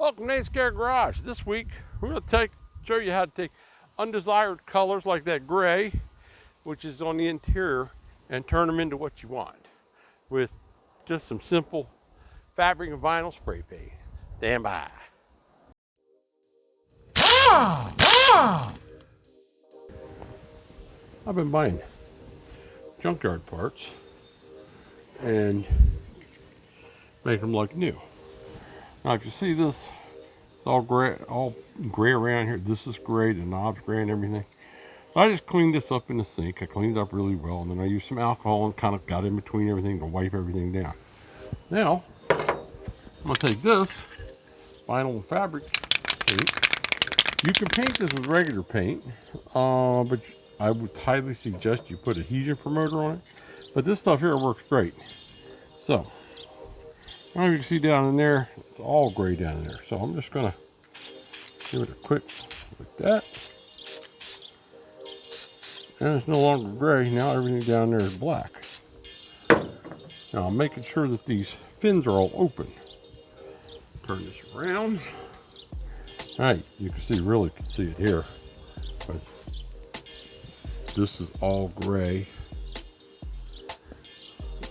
Welcome to Scare Garage. This week we're going to show you how to take undesired colors like that gray, which is on the interior, and turn them into what you want with just some simple fabric and vinyl spray paint. Stand by. I've been buying junkyard parts and make them look new. Now if you see this, it's all gray around here. This is gray, the knob's gray and everything. I just cleaned this up in the sink. I cleaned it up really well, and then I used some alcohol and kind of got in between everything to wipe everything down. Now, I'm going to take this vinyl and fabric paint. You can paint this with regular paint, but I would highly suggest you put a adhesion promoter on it. But this stuff here works great. So, now you can see down in there, it's all gray down in there. So I'm just going to give it a quick like that. And it's no longer gray. Now everything down there is black. Now I'm making sure that these fins are all open. Turn this around. Alright, you can see, really can see it here. But this is all gray.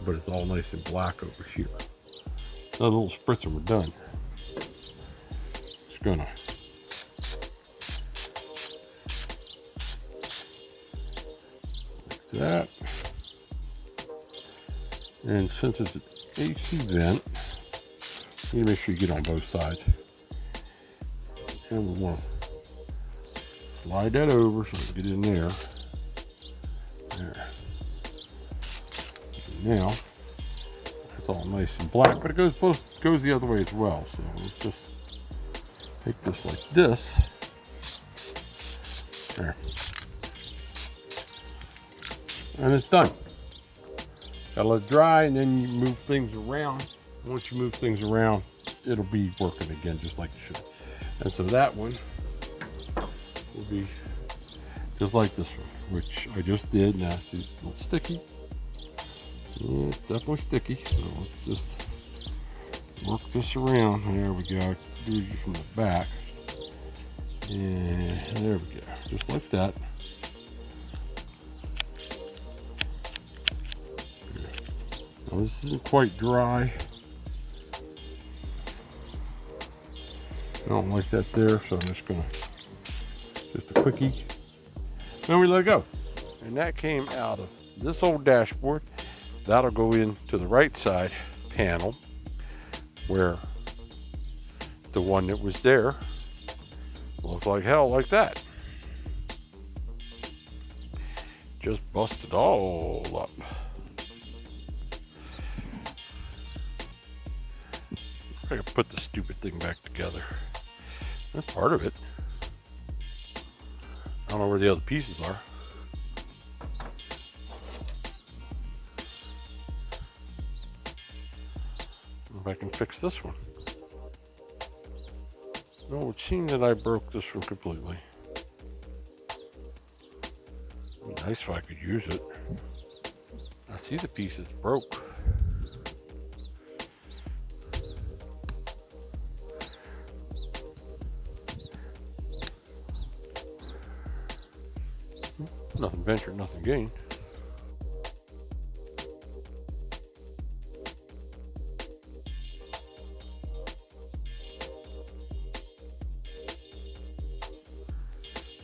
But it's all nice and black over here. That little spritzer, we're done. Just gonna that, and since it's an AC vent, you need to make sure you get on both sides, and we want to slide that over so we can get in there. And now it's all nice and black, but it goes the other way as well. So let's just take this like this. There. And it's done. Gotta let it dry, and then you move things around. Once you move things around, it'll be working again just like it should. And so that one will be just like this one, which I just did. Now see, it's a little sticky. Yeah, it's definitely sticky. So let's just work this around. There we go. Do it from the back. And there we go. Just like that. Now this isn't quite dry. I don't like that there, so I'm just gonna, just a quickie. Then we let it go. And that came out of this old dashboard. That'll go into the right side panel, where the one that was there looks like hell, like that. Just busted all up. I gotta put the stupid thing back together. That's part of it. I don't know where the other pieces are. If I can fix this one. No, it would seem that I broke this one completely. It'd be nice if I could use it. I see the pieces broke. Nothing ventured, nothing gained.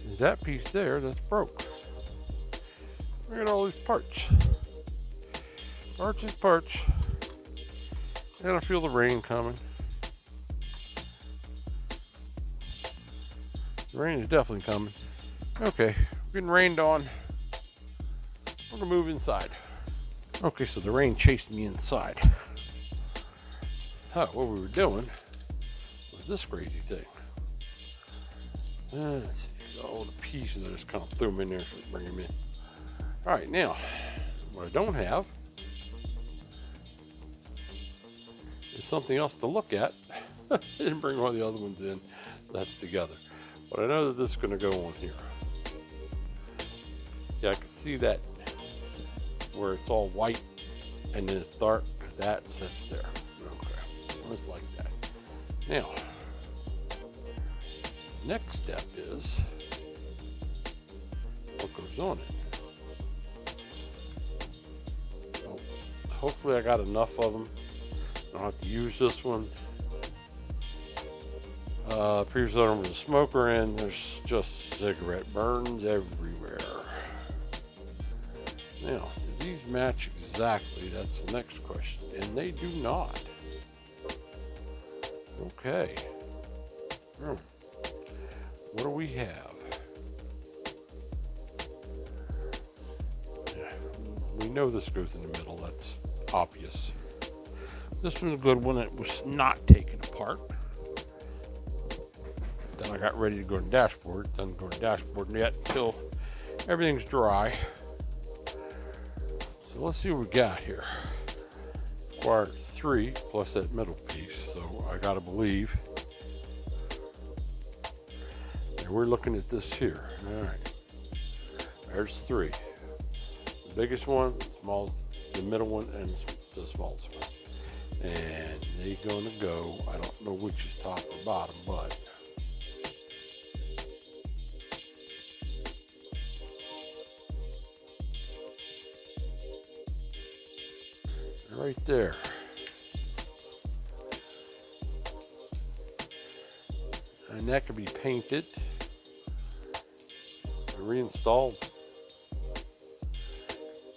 There's that piece there that's broke. Look at all these parts. Parts is parts. And I feel the rain coming. The rain is definitely coming. Okay. Getting rained on. We're gonna move inside. Okay, so the rain chased me inside. What we were doing was this crazy thing. Let's see, all the pieces, I just kind of threw them in there to bring them in. All right, now what I don't have is something else to look at. I didn't bring one of the other ones in. That's together, but I know that this is going to go on here. Yeah, I can see that where it's all white and then it's dark. That sits there. Okay, just like that. Now, next step is what goes on it. So hopefully I got enough of them. I don't have to use this one. Previously over the smoker, and there's just cigarette burns everywhere. Now, do these match exactly? That's the next question. And they do not. Okay. What do we have? We know this goes in the middle. That's obvious. This one's a good one. It was not taken apart. Then I got ready to go to the dashboard. Doesn't go to the dashboard yet until everything's dry. So let's see what we got here. Required 3 plus that middle piece. So I gotta believe. And we're looking at this here. All right. There's 3. The biggest one, the middle one, and the smallest one. And they're gonna go. I don't know which is top or bottom, but right there. And that can be painted and reinstalled.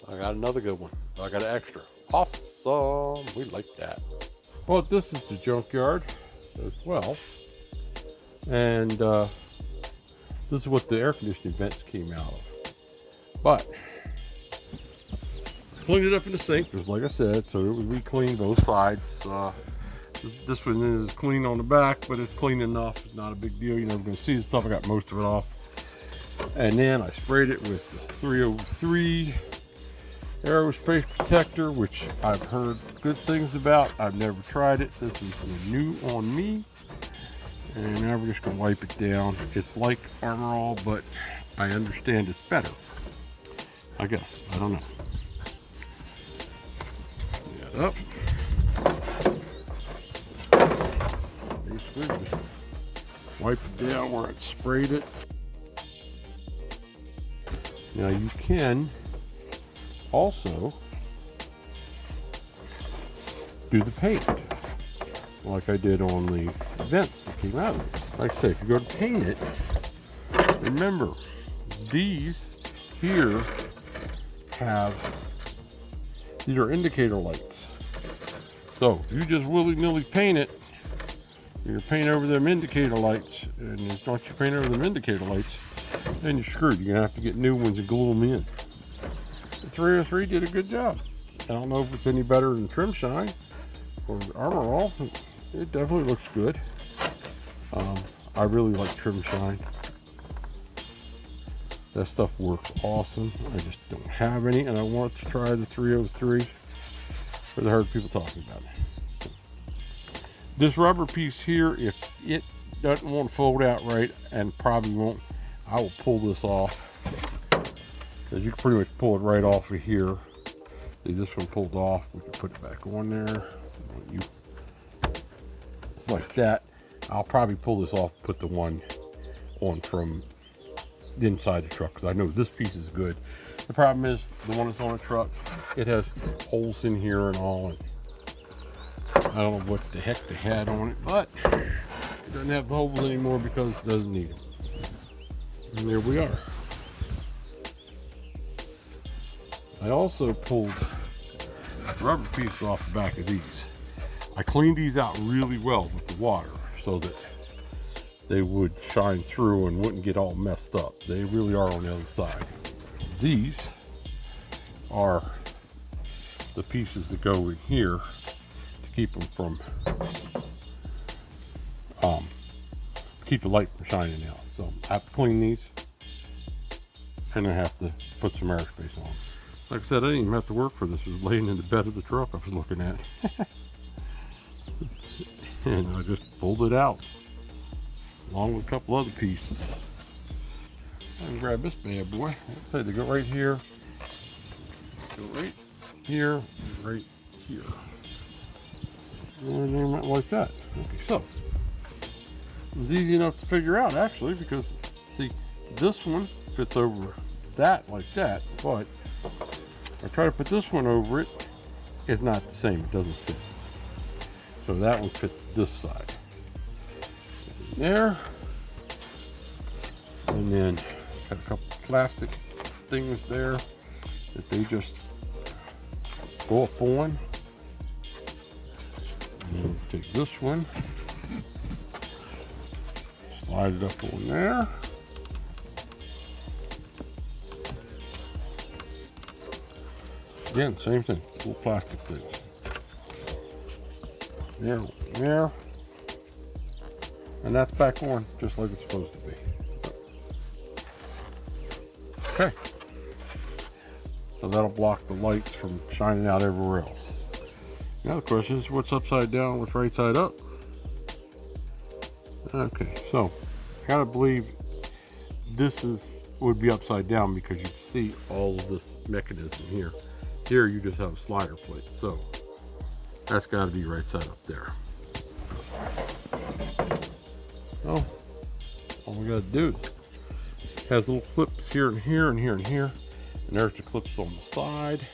I got another good one. I got an extra. Awesome. We like that. Well, this is the junkyard as well. And this is what the air conditioning vents came out of. But cleaned it up in the sink, just like I said, so it was re-cleaned both sides. This one is clean on the back, but it's clean enough. It's not a big deal. You're never going to see the stuff. I got most of it off. And then I sprayed it with the 303 aerospace protector, which I've heard good things about. I've never tried it. This is new on me. And now we're just going to wipe it down. It's like Armor All, but I understand it's better. I guess. I don't know. Up. Basically, just wipe it down where I sprayed it. Now you can also do the paint, like I did on the vents that came out of it. Like I say, if you go to paint it, remember these here these are indicator lights. So if you just willy-nilly paint it, you're painting over them indicator lights, and once you paint over them indicator lights, then you're screwed. You're gonna have to get new ones and glue them in. The 303 did a good job. I don't know if it's any better than Trim Shine or Armor All. It definitely looks good. I really like Trim Shine. That stuff works awesome. I just don't have any, and I want to try the 303 because I heard people talking about it. This rubber piece here, if it doesn't want to fold out right, and probably won't, I will pull this off. Because you can pretty much pull it right off of here. See, this one pulled off. We can put it back on there. Like that. I'll probably pull this off, put the one on from the inside the truck, because I know this piece is good. The problem is the one that's on the truck, it has holes in here and all, and I don't know what the heck they had on it, but it doesn't have the holes anymore because it doesn't need them. And there we are. I also pulled the rubber piece off the back of these. I cleaned these out really well with the water so that they would shine through and wouldn't get all messed up. They really are on the other side. These are the pieces that go in here to keep them from, keep the light from shining out. So I have to clean these, and I have to put some aerospace on. Like I said, I didn't even have to work for this. It was laying in the bed of the truck I was looking at. And I just pulled it out, along with a couple other pieces. I can grab this bad boy. Like I said, they go right here, go right here, and right here. And like that. Okay, so was easy enough to figure out, actually, because see, this one fits over that like that, but if I try to put this one over it, it's not the same. It doesn't fit. So that one fits this side. There. And then got a couple plastic things there that they just go up on. And then take this one, slide it up on there. Again, same thing, little plastic things. There. And that's back on just like it's supposed to be. Okay. So that'll block the lights from shining out everywhere else. Now the question is, what's upside down, what's right side up? Okay, so I gotta believe this would be upside down because you can see all of this mechanism here. Here you just have a slider plate, so that's got to be right side up there. So all we got to do is has little clips here and here and here and here, and there's the clips on the side.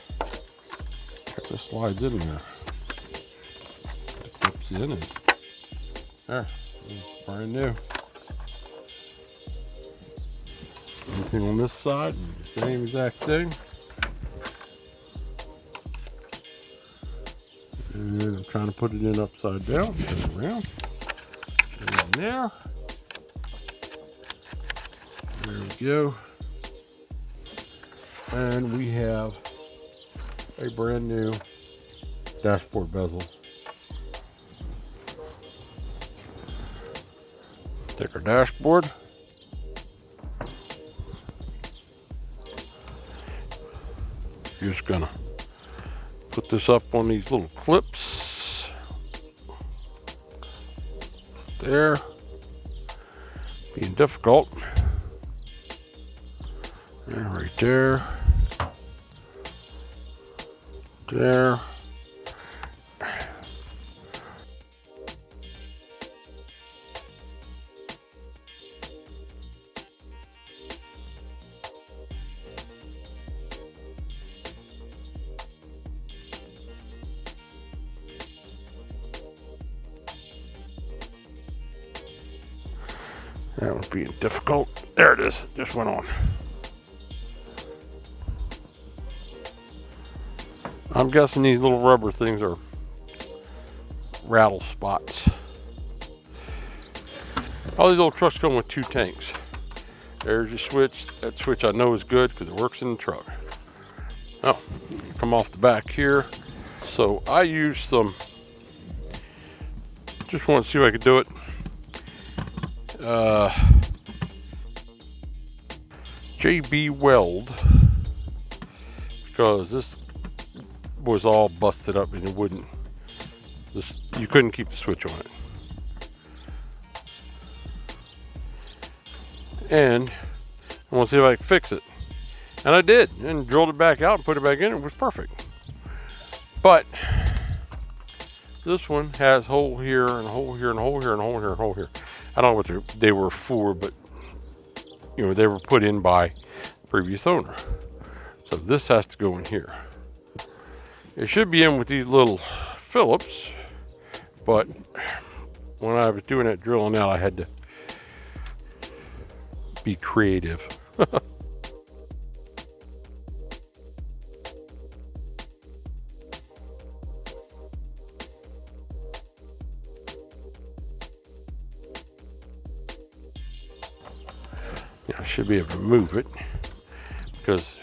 It just slides in there. It clips in, and there, it's brand new. Anything on this side, same exact thing. And then I'm trying to put it in upside down, turn it around, and there. There we go. And we have a brand new dashboard bezel. Take our dashboard. Just gonna put this up on these little clips. There. Being difficult. And right there. There. That was being difficult. There it is. Just went on. I'm guessing these little rubber things are rattle spots. All these little trucks come with 2 tanks. There's your switch. That switch I know is good because it works in the truck. Oh, come off the back here. So I used some, just want to see if I could do it. JB Weld, because this was all busted up and it wouldn't, you couldn't keep the switch on it. And I want to see if I can fix it. And I did, and drilled it back out and put it back in. It was perfect. But this one has a hole here and a hole here and a hole here and a hole here and a hole here. I don't know what they were for, but you know, they were put in by the previous owner. So this has to go in here. It should be in with these little Phillips, but when I was doing that drilling out, I had to be creative. I should be able to move it because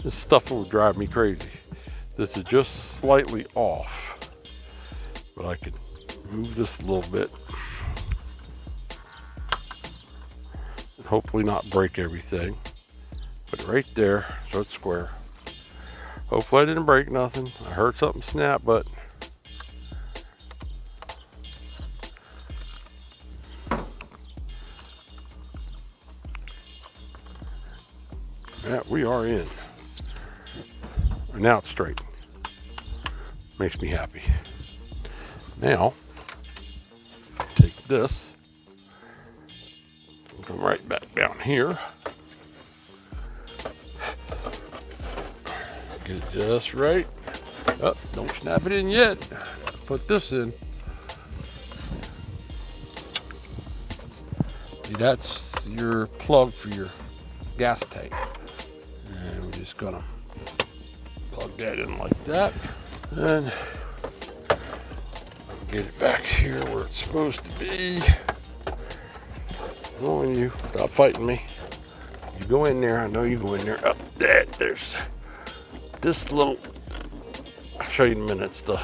this stuff will drive me crazy. This is just slightly off, but I can move this a little bit and hopefully not break everything. Put it right there so it's square. Hopefully I didn't break nothing. I heard something snap, but yeah, we are in. And now it's straight. Makes me happy. Now, this. Come right back down here. Get it just right. Oh, don't snap it in yet. Put this in. See, that's your plug for your gas tank. And we're just gonna plug that in like that. And get it back here where it's supposed to be. Knowing you, stop fighting me. You go in there, I know you go in there. Up there, there's this little, I'll show you in a minute, it's the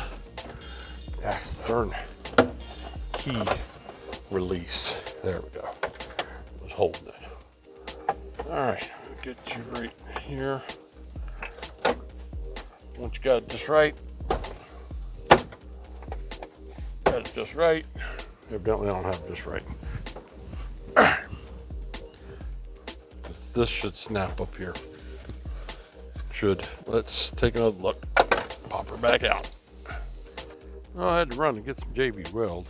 gas turn key release. There we go. I was holding it. All right, get you right here. Once you got it just right, evidently I don't have it just right. This should snap up here. Should. Let's take another look. Pop her back out. Oh, I had to run and get some JB Weld.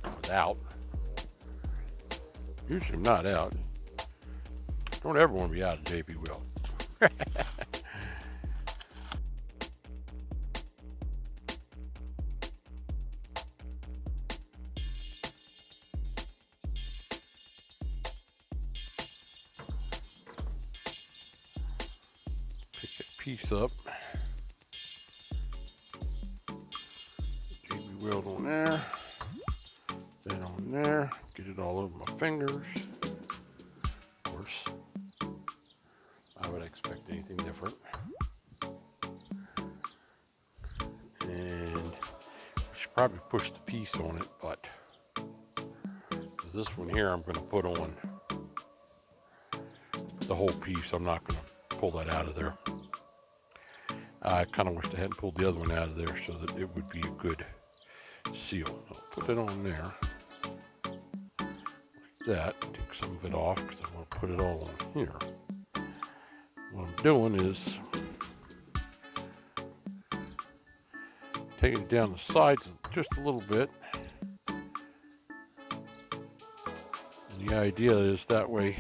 I was out. Usually I'm not out. Don't ever want to be out of JB Weld. Piece up. JB Weld on there. That on there. Get it all over my fingers. Of course, I would expect anything different. And I should probably push the piece on it, but this one here I'm going to put on the whole piece. I'm not going to pull that out of there. I kind of wish I hadn't pulled the other one out of there so that it would be a good seal. I'll put it on there like that. Take some of it off because I want to put it all on here. What I'm doing is taking it down the sides just a little bit. And the idea is that way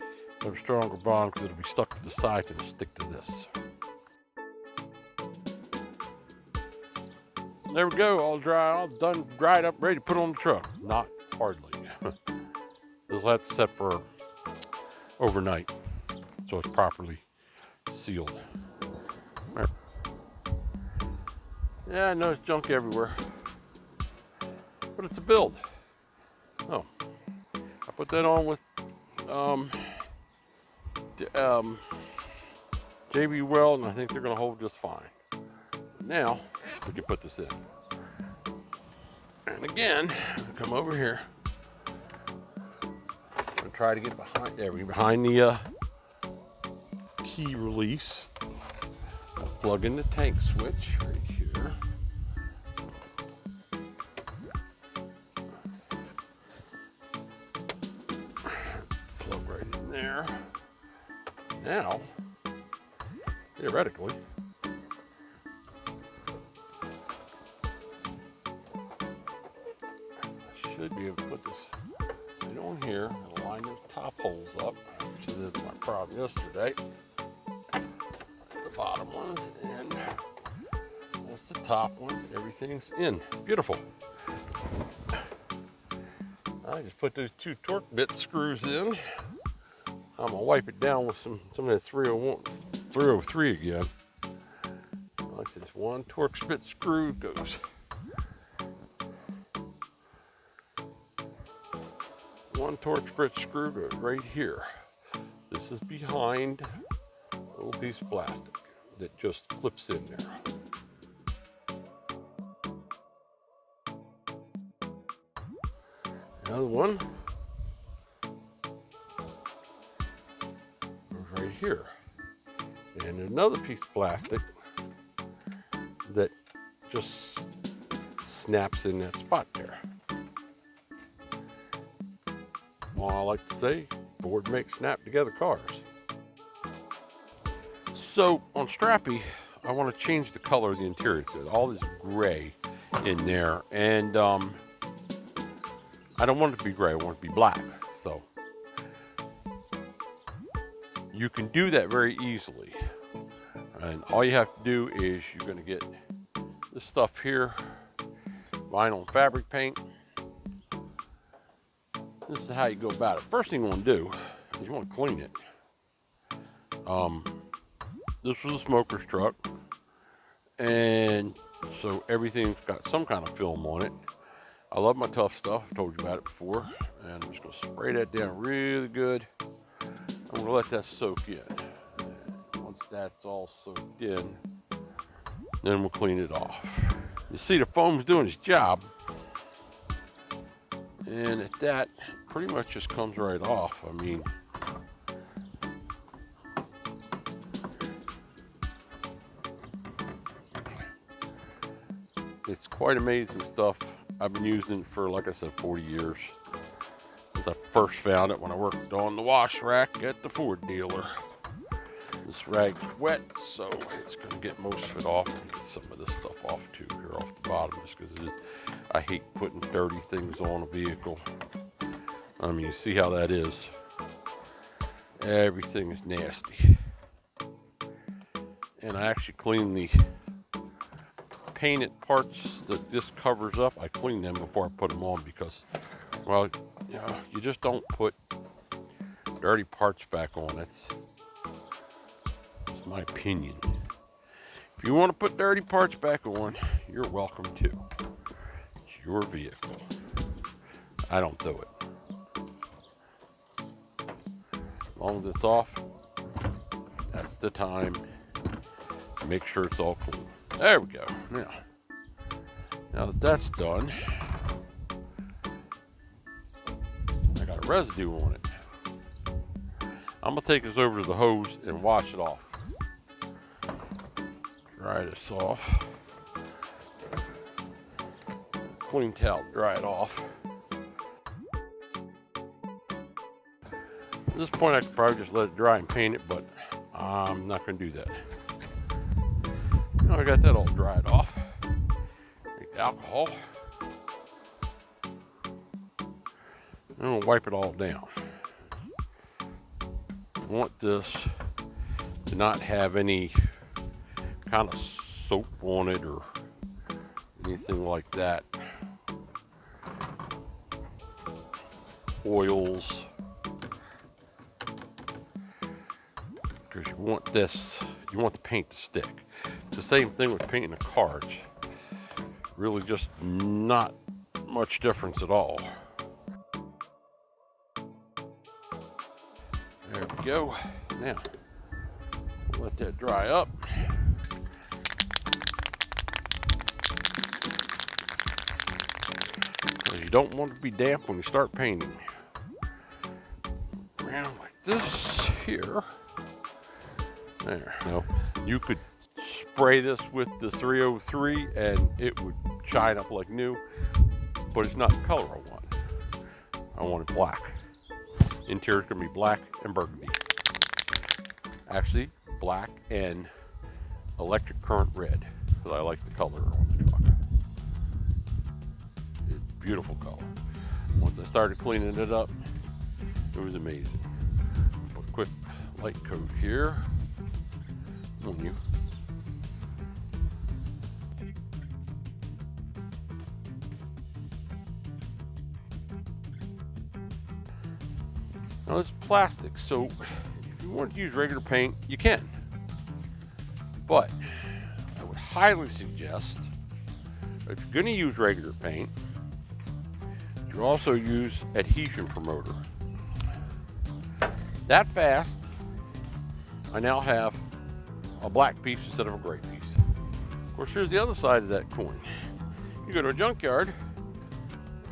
I have a stronger bond because it'll be stuck to the side and it'll stick to this. There we go, all dry, all done, dried up, ready to put on the truck. Not hardly. This will have to set for overnight so it's properly sealed. There. Yeah, I know it's junk everywhere, but it's a build. Oh, I put that on with JB Weld, and I think they're going to hold just fine. Now, we can put this in. And again, come over here. I'm going to try to get behind, there we go, behind the key release. I'll plug in the tank switch right here. Plug right in there. Now, theoretically, should be able to put this right on here and line those top holes up, which is my problem yesterday. The bottom ones, and that's the top ones. Everything's in. Beautiful. I just put those 2 torque bit screws in. I'm gonna wipe it down with some of that 303 again. Like I said, this 1 torque bit screw goes. One torque bit screw goes right here. This is behind a little piece of plastic that just clips in there. Another one goes right here. And another piece of plastic that just snaps in that spot there. Well, I like to say, Ford makes snap together cars. So on Strappy, I want to change the color of the interior. There's all this gray in there, and I don't want it to be gray, I want it to be black. So you can do that very easily. And all you have to do is you're going to get this stuff here, vinyl and fabric paint. This is how you go about it. First thing you want to do is you want to clean it. This was a smoker's truck, and so everything's got some kind of film on it. I love my tough stuff. I've told you about it before. And I'm just going to spray that down really good. I'm going to let that soak in. And once that's all soaked in, then we'll clean it off. You see the foam's doing its job. And at that, pretty much just comes right off. I mean, it's quite amazing stuff. I've been using it for, like I said, 40 years. Since I first found it when I worked on the wash rack at the Ford dealer. This rag's wet, so it's going to get most of it off. And get some of this stuff off too, here off the bottom, just because I hate putting dirty things on a vehicle. I mean, you see how that is. Everything is nasty. And I actually clean the painted parts that this covers up. I clean them before I put them on because, well, you know, you just don't put dirty parts back on. That's my opinion. If you want to put dirty parts back on, you're welcome to. It's your vehicle. I don't do it. As long as it's off, that's the time. Make sure it's all clean. There we go. Now that that's done, I got a residue on it. I'm gonna take this over to the hose and wash it off. Dry this off. Clean towel, dry it off. At this point, I could probably just let it dry and paint it, but I'm not gonna do that. Now I got that all dried off. Take the alcohol. And we'll wipe it all down. I want this to not have any kind of soap on it or anything like that. Oils. Because you want this, you want the paint to stick. It's the same thing with painting a car. It's really just not much difference at all. There we go. Now, we'll let that dry up. Because you don't want it to be damp when you start painting. Around like this here. There. Now, you could spray this with the 303 and it would shine up like new, but it's not the color I want. I want it black. Interior's gonna be black and burgundy. Actually, black and electric current red, because I like the color on the truck. It's a beautiful color. Once I started cleaning it up, it was amazing. Put a quick light coat here on you. Now this is plastic, so if you want to use regular paint, you can. But I would highly suggest that if you're going to use regular paint, you also use adhesion promoter. That fast, I now have a black piece instead of a gray piece. Of course, here's the other side of that coin. You go to a junkyard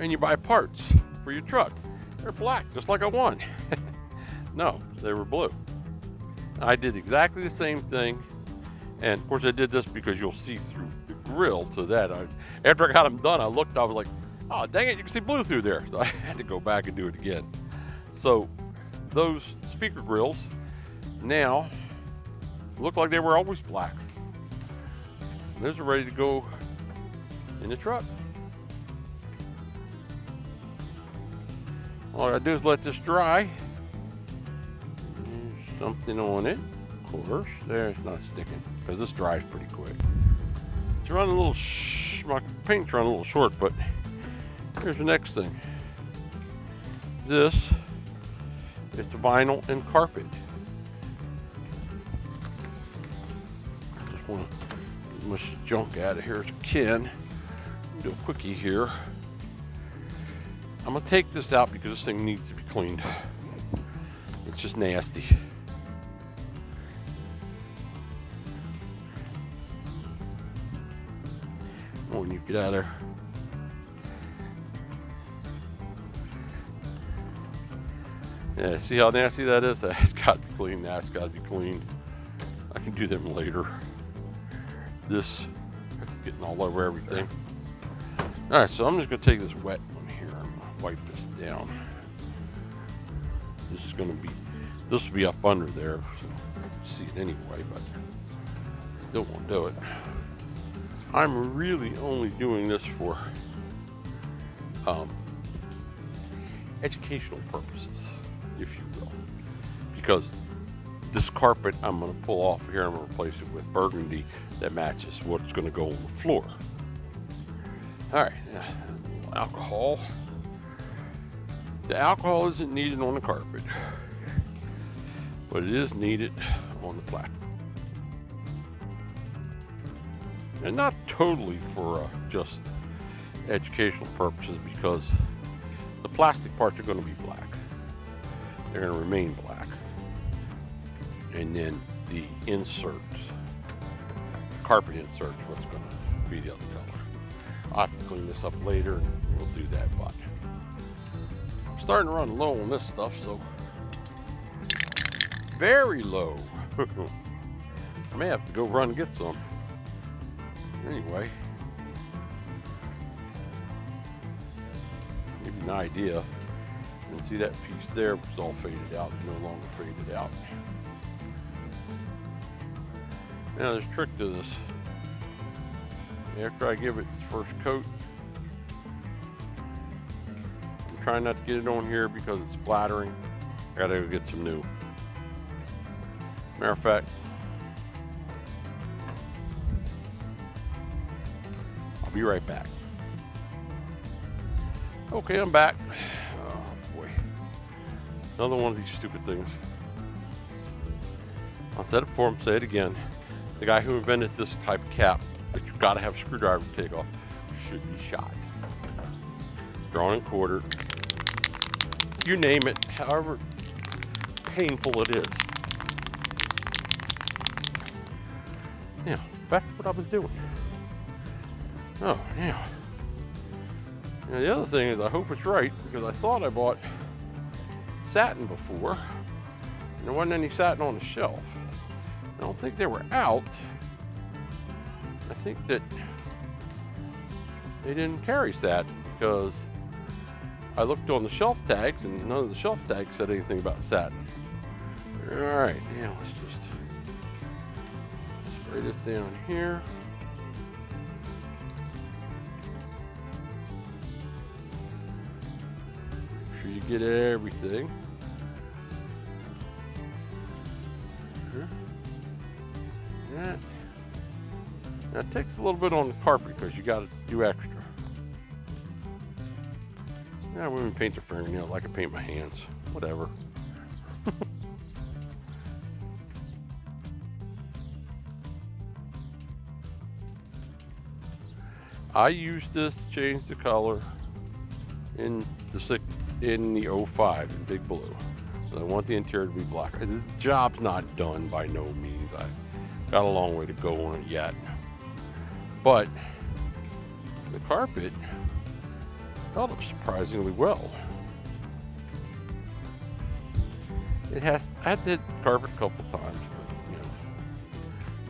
and you buy parts for your truck. They're black, just like I want. No, they were blue. I did exactly the same thing. And of course I did this because you'll see through the grill to that. After I got them done, I looked, I was like, oh, dang it, you can see blue through there. So I had to go back and do it again. So those speaker grills now look like they were always black. And those are ready to go in the truck. All I gotta do is let this dry. There's something on it, of course. There, it's not sticking, because this dries pretty quick. It's running a little, my paint's running a little short, but here's the next thing. This is the vinyl and carpet. Just want to get as much junk out of here as I can. Do a quickie here. I'm gonna take this out because this thing needs to be cleaned. It's just nasty. When you get out of there. Yeah, see how nasty that is? That's got to be cleaned. That's got to be cleaned. I can do them later. This is getting all over everything. All right, so I'm just gonna take this wet one here and wipe this down. This is gonna be, this will be up under there, so you see it anyway, but still won't do it. I'm really only doing this for educational purposes, if you will, because this carpet I'm going to pull off here. I'm going to replace it with burgundy that matches what's going to go on the floor. All right, alcohol. The alcohol isn't needed on the carpet, but it is needed on the plastic. And not totally for just educational purposes, because the plastic parts are going to be black. They're going to remain black. And then the inserts, carpet inserts, what's going to be the other color. I'll have to clean this up later and we'll do that, but I'm starting to run low on this stuff, so very low. I may have to go run and get some. Anyway, give you an idea. You can see that piece there was all faded out, no longer faded out. Now there's a trick to this. After I give it its first coat, I'm trying not to get it on here because it's splattering. I gotta go get some new. Matter of fact, I'll be right back. Okay, I'm back. Oh boy. Another one of these stupid things. I'll set it for him, say it again. The guy who invented this type of cap that you've got to have a screwdriver to take off should be shot. Drawn and quartered. You name it, however painful it is. Now, back to what I was doing. Oh, yeah. Now the other thing is, I hope it's right, because I thought I bought satin before, and there wasn't any satin on the shelf. I don't think they were out. I think that they didn't carry satin, because I looked on the shelf tags and none of the shelf tags said anything about satin. All right, now let's just spray this down here. Make sure you get everything. That. Now it takes a little bit on the carpet because you got to do extra. Now women paint their fingernails, I can paint my hands. Whatever. I used this to change the color in the 05 in Big Blue. So I want the interior to be black. The job's not done by no means. I got a long way to go on it yet. But the carpet held up surprisingly well. I had to hit the carpet a couple times, but, you know.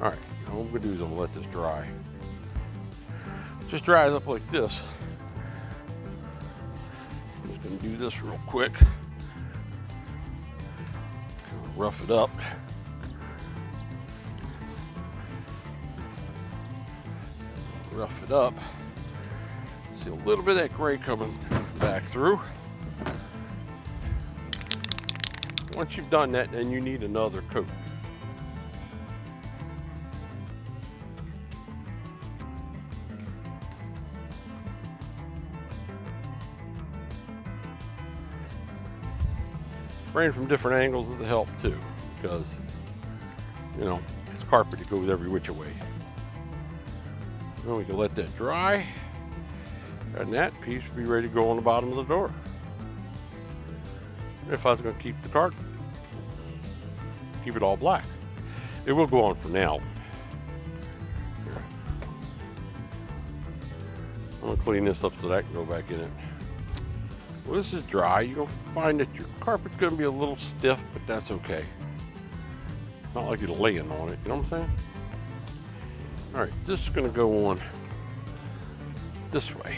All right, now what I'm gonna do is I'm gonna let this dry. Just dries up like this. I'm just gonna do this real quick. Rough it up. Rough it up. See a little bit of that gray coming back through. Once you've done that, then you need another coat. Spraying from different angles will help too, because you know it's carpet that goes every which way. Then we can let that dry, and that piece will be ready to go on the bottom of the door. If I was going to keep the carpet, keep it all black, it will go on for now. Here. I'm going to clean this up so that I can go back in it. Well, this is dry. You're going to find that your carpet's going to be a little stiff, but that's okay. It's not like you're laying on it, you know what I'm saying? All right, this is going to go on this way,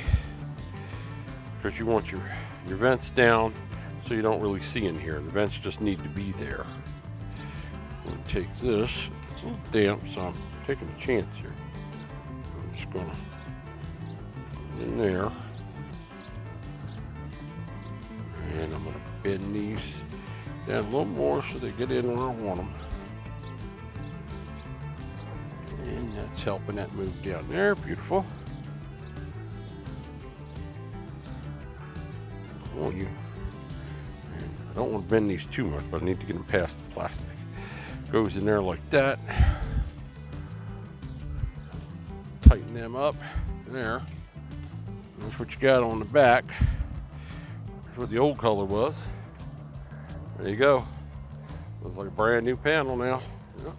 because you want your vents down so you don't really see in here. The vents just need to be there. I'm going to take this. It's a little damp, so I'm taking a chance here. I'm just going to put it in there. And I'm going to bend these down a little more so they get in where I want them. And that's helping that move down there. Beautiful. I don't want to bend these too much, but I need to get them past the plastic. Goes in there like that. Tighten them up. There. That's what you got on the back. That's what the old color was. There you go. Looks like a brand new panel now. Yep.